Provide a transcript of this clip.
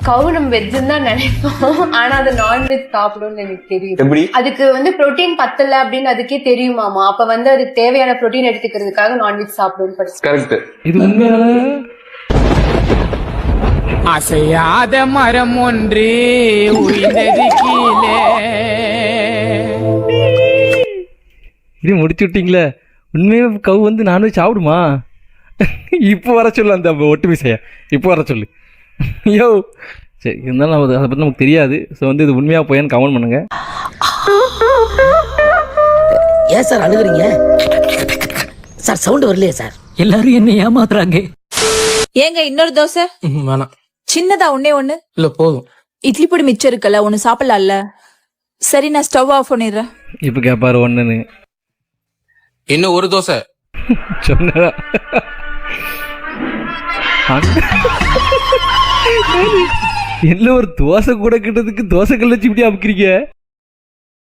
கவு நம்ம வெஜ்ஜுன்னு தான் நினைப்போம், ஆனா அது நான்வெஜ் சாப்பிடும்னு எனக்கு தெரியும். எப்படி? அதுக்கு புரோட்டீன் பத்தல அப்படின்னு அதுக்கே தெரியுமாமா. அப்ப அதுக்கு தேவையான புரோட்டீன் எடுத்துக்கிறதுக்காக நான்வெஜ் சாப்பிடும். கரெக்ட். இது உண்மையால அசையாத மரம் ஒன்று உயிர்ந்தது கீழே. இது முடிச்சு விட்டீங்களே. உண்மையாக கவு நான்வெஜ் சாப்பிடுமா? இப்போ வர சொல்லு அந்த ஒட்டுமிசைய, இப்போ வர சொல்லு. ஐயோ சரி, இருந்தாலும் அதை பற்றி நமக்கு தெரியாது. ஸோ இது உண்மையாக போயான்னு கமெண்ட் பண்ணுங்க. ஏன் சார் அழுகுறீங்க சார்? சவுண்ட் வரலையே சார்? எல்லாரும் என்ன ஏமாத்துறாங்க. ஏங்க இன்னொரு தோசை வேணாம். சின்னதா ஒண்ணே ஒண்ணு இல்ல போதும். இட்லி பொடி மிச்சம் இருக்குல்ல, ஒண்ணு சாப்பிடலாம்ல. சரி நான் ஸ்டவ் ஆஃப் பண்ணிடுறேன். இப்போ கேட்பாரு ஒன்றுன்னு. இன்னும் ஒரு தோசை சொன்னா என்ன ஒரு தோசை கூட கிட்டதுக்கு தோசை கல் வச்சு இப்படி அமுக்கிறீங்க?